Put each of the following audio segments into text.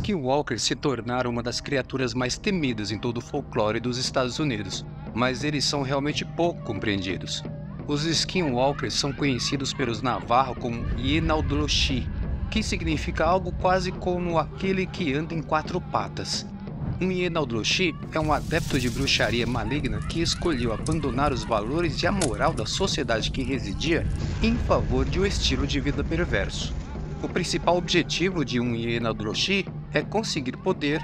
Skinwalkers se tornaram uma das criaturas mais temidas em todo o folclore dos Estados Unidos, mas eles são realmente pouco compreendidos. Os Skinwalkers são conhecidos pelos Navajo como Yenaldroshi, que significa algo quase como aquele que anda em quatro patas. Um Yenaldroshi é um adepto de bruxaria maligna que escolheu abandonar os valores e a moral da sociedade que residia em favor de um estilo de vida perverso. O principal objetivo de um Yenaldroshi é conseguir poder,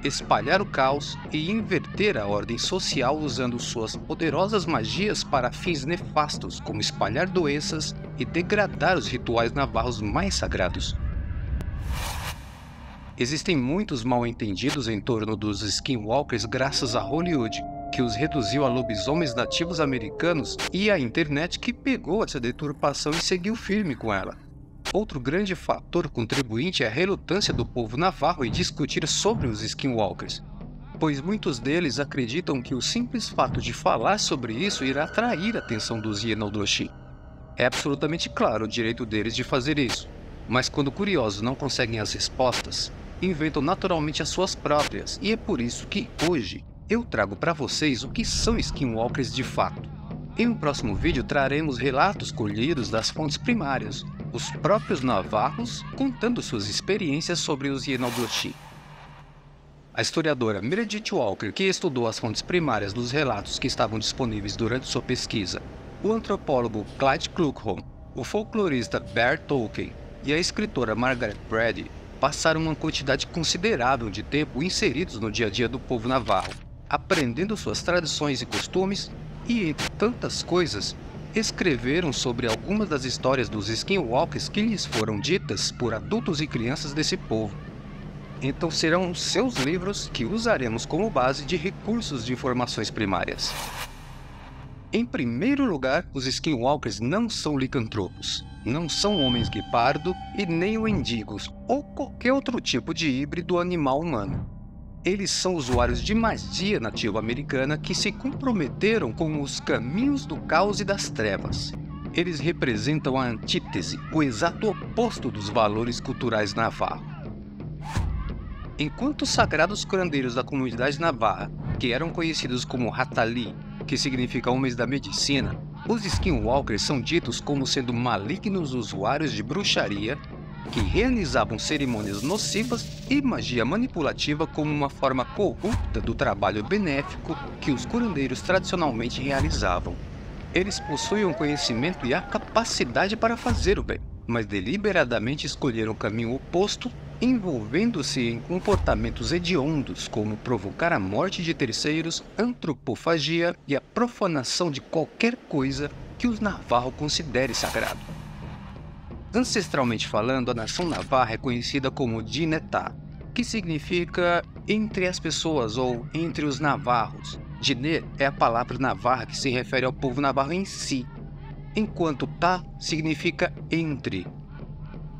espalhar o caos e inverter a ordem social usando suas poderosas magias para fins nefastos, como espalhar doenças e degradar os rituais navarros mais sagrados. Existem muitos mal-entendidos em torno dos Skinwalkers graças a Hollywood, que os reduziu a lobisomens nativos americanos, e a internet que pegou essa deturpação e seguiu firme com ela. Outro grande fator contribuinte é a relutância do povo navarro em discutir sobre os Skinwalkers, pois muitos deles acreditam que o simples fato de falar sobre isso irá atrair a atenção dos Yenaldroshi. É absolutamente claro o direito deles de fazer isso, mas quando curiosos não conseguem as respostas, inventam naturalmente as suas próprias, e é por isso que hoje eu trago para vocês o que são Skinwalkers de fato. Em um próximo vídeo traremos relatos colhidos das fontes primárias, os próprios navarros contando suas experiências sobre os Yenaldroshi. A historiadora Meredith Walker, que estudou as fontes primárias dos relatos que estavam disponíveis durante sua pesquisa, o antropólogo Clyde Kluckhohn, o folclorista Bear Tolkien e a escritora Margaret Brady passaram uma quantidade considerável de tempo inseridos no dia a dia do povo navarro, aprendendo suas tradições e costumes e, entre tantas coisas, escreveram sobre algumas das histórias dos Skinwalkers que lhes foram ditas por adultos e crianças desse povo. Então serão seus livros que usaremos como base de recursos de informações primárias. Em primeiro lugar, os Skinwalkers não são licantropos, não são homens guepardo e nem mendigos ou qualquer outro tipo de híbrido animal-humano. Eles são usuários de magia nativa-americana que se comprometeram com os caminhos do caos e das trevas. Eles representam a antítese, o exato oposto dos valores culturais navarros. Enquanto os sagrados curandeiros da comunidade navarra, que eram conhecidos como Hatali, que significa homens da medicina, os Skinwalkers são ditos como sendo malignos usuários de bruxaria, que realizavam cerimônias nocivas e magia manipulativa como uma forma corrupta do trabalho benéfico que os curandeiros tradicionalmente realizavam. Eles possuíam conhecimento e a capacidade para fazer o bem, mas deliberadamente escolheram o caminho oposto, envolvendo-se em comportamentos hediondos como provocar a morte de terceiros, antropofagia e a profanação de qualquer coisa que os navarro considere sagrado. Ancestralmente falando, a nação navarra é conhecida como Dinetá, que significa entre as pessoas ou entre os navarros. Diné é a palavra navarra que se refere ao povo navarro em si, enquanto Tá significa entre.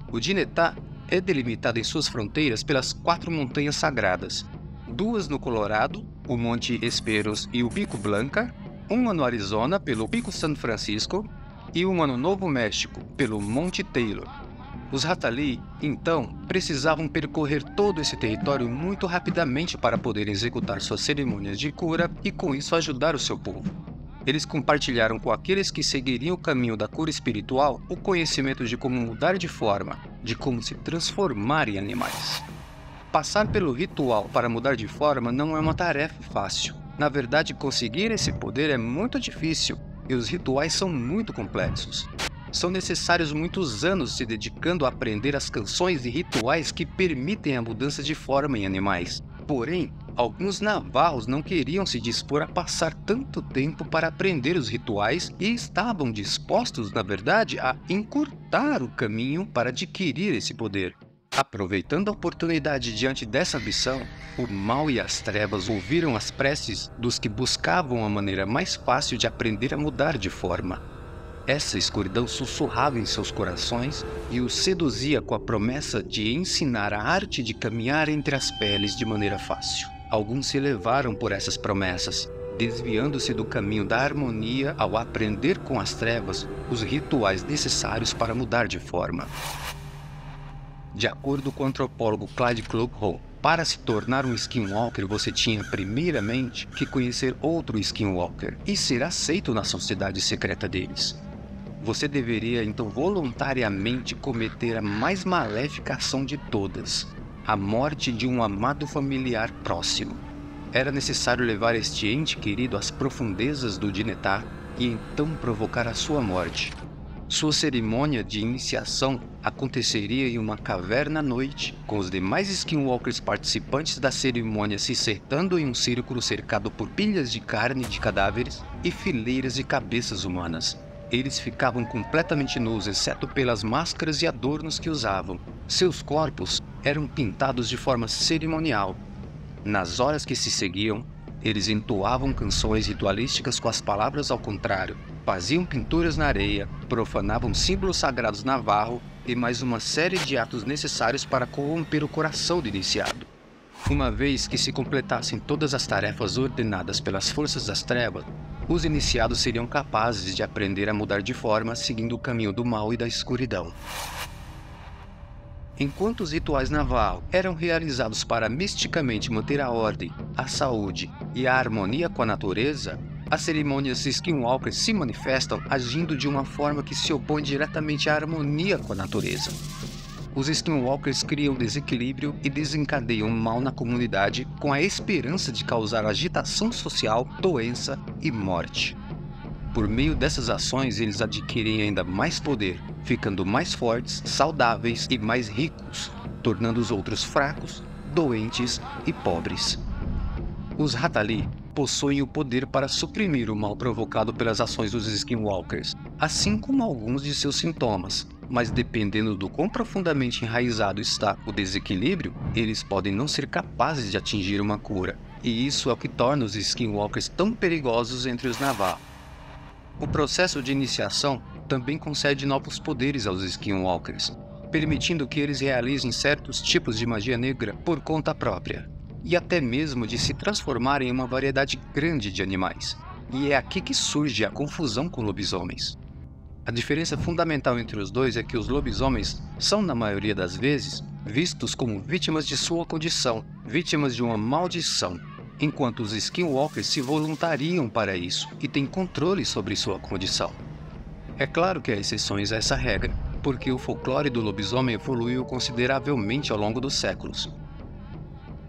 O Dinetá é delimitado em suas fronteiras pelas 4 montanhas sagradas, 2 no Colorado, o Monte Esperos e o Pico Blanca, uma no Arizona pelo Pico San Francisco e uma no Novo México pelo Monte Taylor. Os Hatali, então, precisavam percorrer todo esse território muito rapidamente para poderem executar suas cerimônias de cura e com isso ajudar o seu povo. Eles compartilharam com aqueles que seguiriam o caminho da cura espiritual o conhecimento de como mudar de forma, de como se transformar em animais. Passar pelo ritual para mudar de forma não é uma tarefa fácil. Na verdade, conseguir esse poder é muito difícil e os rituais são muito complexos. São necessários muitos anos se dedicando a aprender as canções e rituais que permitem a mudança de forma em animais. Porém, alguns navarros não queriam se dispor a passar tanto tempo para aprender os rituais e estavam dispostos, na verdade, a encurtar o caminho para adquirir esse poder. Aproveitando a oportunidade diante dessa ambição, o mal e as trevas ouviram as preces dos que buscavam a maneira mais fácil de aprender a mudar de forma. Essa escuridão sussurrava em seus corações e os seduzia com a promessa de ensinar a arte de caminhar entre as peles de maneira fácil. Alguns se levaram por essas promessas, desviando-se do caminho da harmonia ao aprender com as trevas os rituais necessários para mudar de forma. De acordo com o antropólogo Clyde Kluckhoff, para se tornar um Skinwalker, você tinha primeiramente que conhecer outro Skinwalker e ser aceito na sociedade secreta deles. Você deveria então voluntariamente cometer a mais maléfica ação de todas, a morte de um amado familiar próximo. Era necessário levar este ente querido às profundezas do Dinetá e então provocar a sua morte. Sua cerimônia de iniciação aconteceria em uma caverna à noite, com os demais Skinwalkers participantes da cerimônia se sentando em um círculo cercado por pilhas de carne de cadáveres e fileiras de cabeças humanas. Eles ficavam completamente nus, exceto pelas máscaras e adornos que usavam. Seus corpos eram pintados de forma cerimonial. Nas horas que se seguiam, eles entoavam canções ritualísticas com as palavras ao contrário, faziam pinturas na areia, profanavam símbolos sagrados navarro e mais uma série de atos necessários para corromper o coração do iniciado. Uma vez que se completassem todas as tarefas ordenadas pelas forças das trevas, os iniciados seriam capazes de aprender a mudar de forma seguindo o caminho do mal e da escuridão. Enquanto os rituais naval eram realizados para misticamente manter a ordem, a saúde e a harmonia com a natureza, as cerimônias Skinwalker se manifestam agindo de uma forma que se opõe diretamente à harmonia com a natureza. Os Skinwalkers criam desequilíbrio e desencadeiam mal na comunidade com a esperança de causar agitação social, doença e morte. Por meio dessas ações, eles adquirem ainda mais poder, ficando mais fortes, saudáveis e mais ricos, tornando os outros fracos, doentes e pobres. Os Ratali possuem o poder para suprimir o mal provocado pelas ações dos Skinwalkers, assim como alguns de seus sintomas, mas dependendo do quão profundamente enraizado está o desequilíbrio, eles podem não ser capazes de atingir uma cura, e isso é o que torna os Skinwalkers tão perigosos entre os Navajo. O processo de iniciação também concede novos poderes aos Skinwalkers, permitindo que eles realizem certos tipos de magia negra por conta própria, e até mesmo de se transformarem em uma variedade grande de animais. E é aqui que surge a confusão com lobisomens. A diferença fundamental entre os dois é que os lobisomens são, na maioria das vezes, vistos como vítimas de sua condição, vítimas de uma maldição, enquanto os Skinwalkers se voluntariam para isso e têm controle sobre sua condição. É claro que há exceções a essa regra, porque o folclore do lobisomem evoluiu consideravelmente ao longo dos séculos.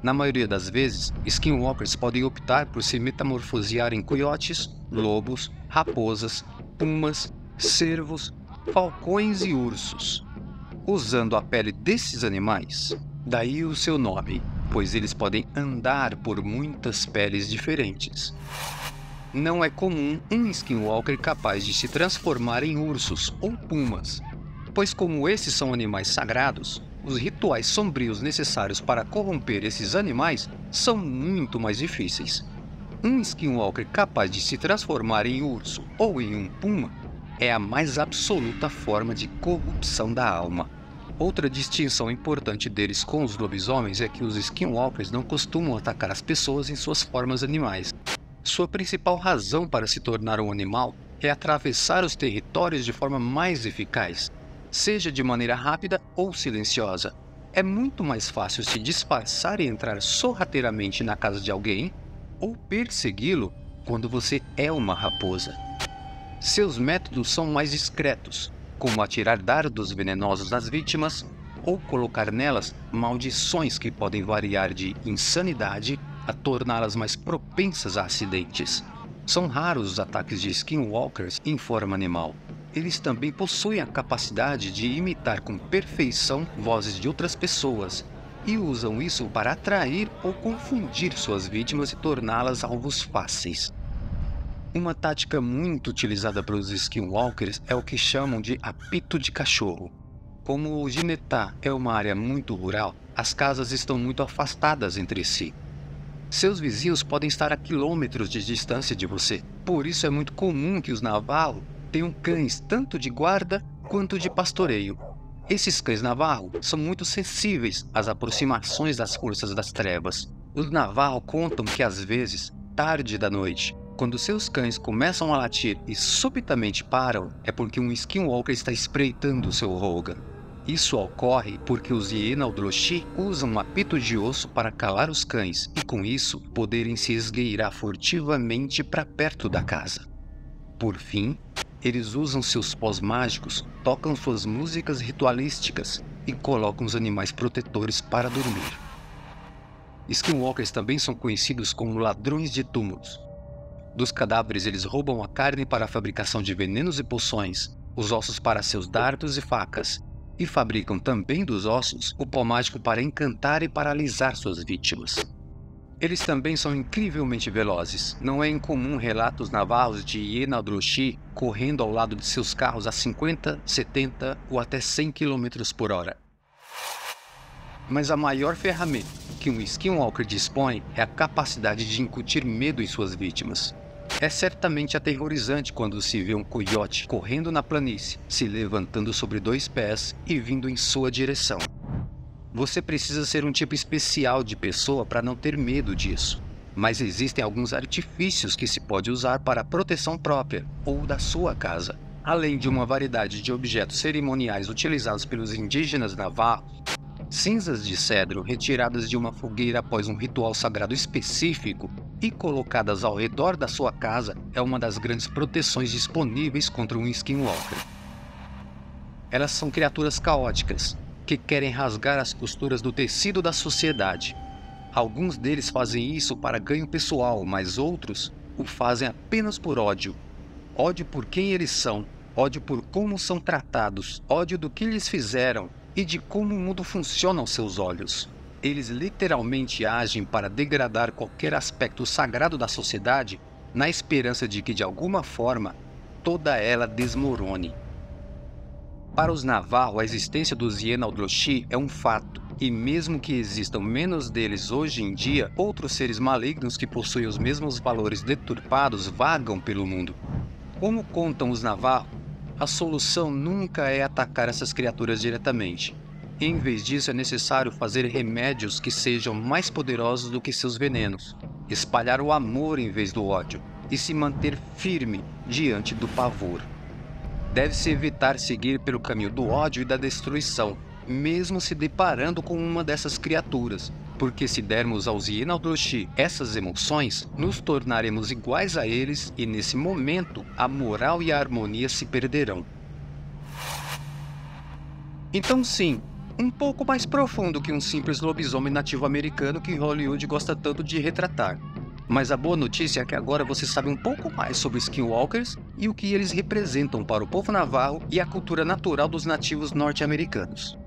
Na maioria das vezes, Skinwalkers podem optar por se metamorfosear em coiotes, lobos, raposas, pumas, cervos, falcões e ursos, usando a pele desses animais. Daí o seu nome, pois eles podem andar por muitas peles diferentes. Não é comum um Skinwalker capaz de se transformar em ursos ou pumas, pois como esses são animais sagrados, os rituais sombrios necessários para corromper esses animais são muito mais difíceis. Um Skinwalker capaz de se transformar em urso ou em um puma é a mais absoluta forma de corrupção da alma. Outra distinção importante deles com os lobisomens é que os Skinwalkers não costumam atacar as pessoas em suas formas animais. Sua principal razão para se tornar um animal é atravessar os territórios de forma mais eficaz, seja de maneira rápida ou silenciosa. É muito mais fácil se disfarçar e entrar sorrateiramente na casa de alguém ou persegui-lo quando você é uma raposa. Seus métodos são mais discretos, como atirar dardos venenosos nas vítimas ou colocar nelas maldições que podem variar de insanidade a torná-las mais propensas a acidentes. São raros os ataques de Skinwalkers em forma animal. Eles também possuem a capacidade de imitar com perfeição vozes de outras pessoas e usam isso para atrair ou confundir suas vítimas e torná-las alvos fáceis. Uma tática muito utilizada pelos Skinwalkers é o que chamam de apito de cachorro. Como o Dinetá é uma área muito rural, as casas estão muito afastadas entre si. Seus vizinhos podem estar a quilômetros de distância de você, por isso é muito comum que os Navajo tenham cães tanto de guarda quanto de pastoreio. Esses cães Navajo são muito sensíveis às aproximações das forças das trevas. Os Navajo contam que às vezes, tarde da noite, quando seus cães começam a latir e subitamente param, é porque um Skinwalker está espreitando seu Rogan. Isso ocorre porque os Yenaldroshi usam um apito de osso para calar os cães e, com isso, poderem se esgueirar furtivamente para perto da casa. Por fim, eles usam seus pós mágicos, tocam suas músicas ritualísticas e colocam os animais protetores para dormir. Skinwalkers também são conhecidos como ladrões de túmulos. Dos cadáveres eles roubam a carne para a fabricação de venenos e poções, os ossos para seus dardos e facas, e fabricam também dos ossos o pó mágico para encantar e paralisar suas vítimas. Eles também são incrivelmente velozes. Não é incomum relatos navarros de Yenaldroshi correndo ao lado de seus carros a 50, 70 ou até 100 km por hora. Mas a maior ferramenta que um Skinwalker dispõe é a capacidade de incutir medo em suas vítimas. É certamente aterrorizante quando se vê um coiote correndo na planície, se levantando sobre 2 pés e vindo em sua direção. Você precisa ser um tipo especial de pessoa para não ter medo disso. Mas existem alguns artifícios que se pode usar para a proteção própria ou da sua casa. Além de uma variedade de objetos cerimoniais utilizados pelos indígenas navarros, cinzas de cedro retiradas de uma fogueira após um ritual sagrado específico e colocadas ao redor da sua casa é uma das grandes proteções disponíveis contra um Skinwalker. Elas são criaturas caóticas, que querem rasgar as costuras do tecido da sociedade. Alguns deles fazem isso para ganho pessoal, mas outros o fazem apenas por ódio. Ódio por quem eles são, ódio por como são tratados, ódio do que lhes fizeram e de como o mundo funciona aos seus olhos. Eles literalmente agem para degradar qualquer aspecto sagrado da sociedade na esperança de que, de alguma forma, toda ela desmorone. Para os Navarro, a existência dos Yenaldroshi é um fato, e mesmo que existam menos deles hoje em dia, outros seres malignos que possuem os mesmos valores deturpados vagam pelo mundo. Como contam os Navarro, a solução nunca é atacar essas criaturas diretamente. Em vez disso, é necessário fazer remédios que sejam mais poderosos do que seus venenos, espalhar o amor em vez do ódio, e se manter firme diante do pavor. Deve-se evitar seguir pelo caminho do ódio e da destruição, mesmo se deparando com uma dessas criaturas, porque se dermos aos Yenaldroshi essas emoções, nos tornaremos iguais a eles e nesse momento a moral e a harmonia se perderão. Então sim, um pouco mais profundo que um simples lobisomem nativo americano que Hollywood gosta tanto de retratar. Mas a boa notícia é que agora você sabe um pouco mais sobre Skinwalkers e o que eles representam para o povo navarro e a cultura natural dos nativos norte-americanos.